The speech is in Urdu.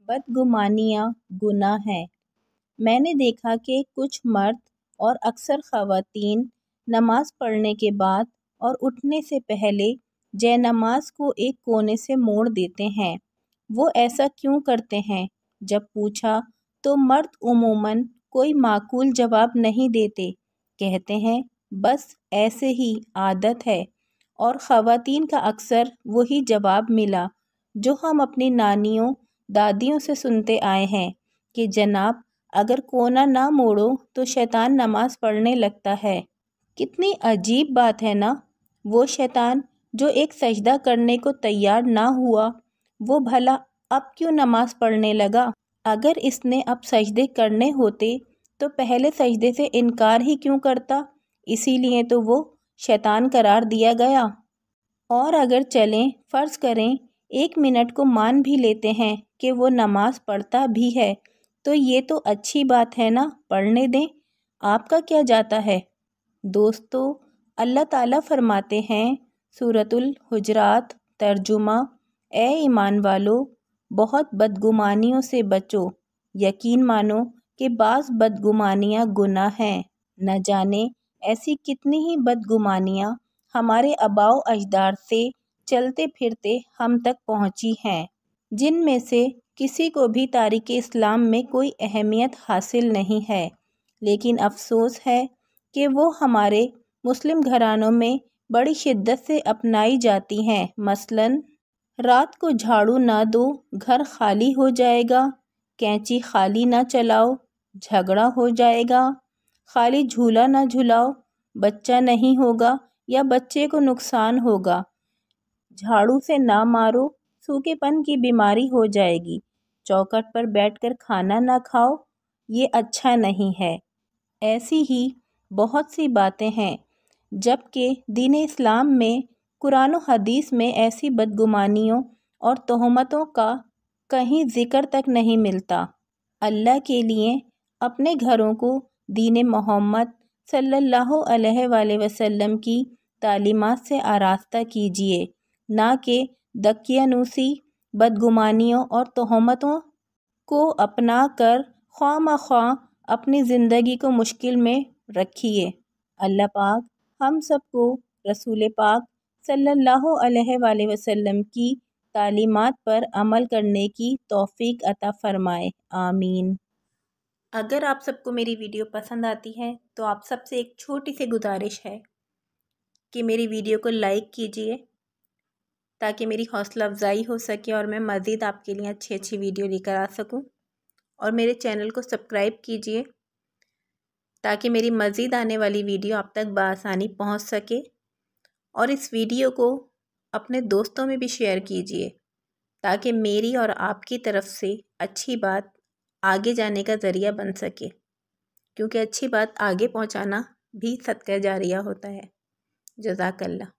بدگمانیاں گناہ ہیں۔ میں نے دیکھا کہ کچھ مرد اور اکثر خواتین نماز پڑھنے کے بعد اور اٹھنے سے پہلے جے نماز کو ایک کونے سے موڑ دیتے ہیں۔ وہ ایسا کیوں کرتے ہیں؟ جب پوچھا تو مرد عموماً کوئی معقول جواب نہیں دیتے، کہتے ہیں بس ایسے ہی عادت ہے، اور خواتین کا اکثر وہی جواب ملا جو ہم اپنی نانیوں دادیوں سے سنتے آئے ہیں کہ جناب اگر کونا نہ موڑو تو شیطان نماز پڑھنے لگتا ہے۔ کتنی عجیب بات ہے نا؟ وہ شیطان جو ایک سجدہ کرنے کو تیار نہ ہوا، وہ بھلا اب کیوں نماز پڑھنے لگا؟ اگر اس نے اب سجدے کرنے ہوتے تو پہلے سجدے سے انکار ہی کیوں کرتا؟ اسی لیے تو وہ شیطان قرار دیا گیا۔ اور اگر چلیں فرض کریں 1 منٹ کو مان بھی لیتے ہیں کہ وہ نماز پڑھتا بھی ہے تو یہ تو اچھی بات ہے نا، پڑھنے دیں، آپ کا کیا جاتا ہے؟ دوستو، اللہ تعالیٰ فرماتے ہیں سورۃ الحجرات ترجمہ، اے ایمان والو بہت بدگمانیوں سے بچو، یقین مانو کہ بعض بدگمانیاں گناہ ہیں۔ نہ جانے ایسی کتنی ہی بدگمانیاں ہمارے آباء و اجداد سے چلتے پھرتے ہم تک پہنچی ہیں، جن میں سے کسی کو بھی تاریخ اسلام میں کوئی اہمیت حاصل نہیں ہے، لیکن افسوس ہے کہ وہ ہمارے مسلم گھرانوں میں بڑی شدت سے اپنائی جاتی ہیں۔ مثلاً رات کو جھاڑو نہ دو گھر خالی ہو جائے گا، کینچی خالی نہ چلاؤ جھگڑا ہو جائے گا، خالی جھولا نہ جھلاؤ بچہ نہیں ہوگا یا بچے کو نقصان ہوگا، جھاڑو سے نہ مارو سوکھے پن کی بیماری ہو جائے گی، چوکھٹ پر بیٹھ کر کھانا نہ کھاؤ، یہ اچھا نہیں ہے۔ ایسی ہی بہت سی باتیں ہیں، جبکہ دین اسلام میں قرآن و حدیث میں ایسی بدگمانیوں اور تہمتوں کا کہیں ذکر تک نہیں ملتا۔ اللہ کے لیے اپنے گھروں کو دین محمد صلی اللہ علیہ وآلہ وسلم کی تعلیمات سے آراستہ کیجیے، نہ کہ دقیانوسی، بدگمانیوں اور تہمتوں کو اپنا کر خواہ مخواہ اپنی زندگی کو مشکل میں رکھیے۔ اللہ پاک ہم سب کو رسول پاک صلی اللہ علیہ وآلہ وسلم کی تعلیمات پر عمل کرنے کی توفیق عطا فرمائے، آمین۔ اگر آپ سب کو میری ویڈیو پسند آتی ہے تو آپ سب سے ایک چھوٹی سی گزارش ہے کہ میری ویڈیو کو لائک کیجیے تاکہ میری حوصلہ افزائی ہو سکے اور میں مزید آپ کے لیے اچھی ویڈیو لے کر آ سکوں، اور میرے چینل کو سبسکرائب کیجیے تاکہ میری مزید آنے والی ویڈیو آپ تک بآسانی پہنچ سکے، اور اس ویڈیو کو اپنے دوستوں میں بھی شیئر کیجیے تاکہ میری اور آپ کی طرف سے اچھی بات آگے جانے کا ذریعہ بن سکے، کیونکہ اچھی بات آگے پہنچانا بھی صدقہ جاریہ ہوتا ہے۔ جزاک اللہ۔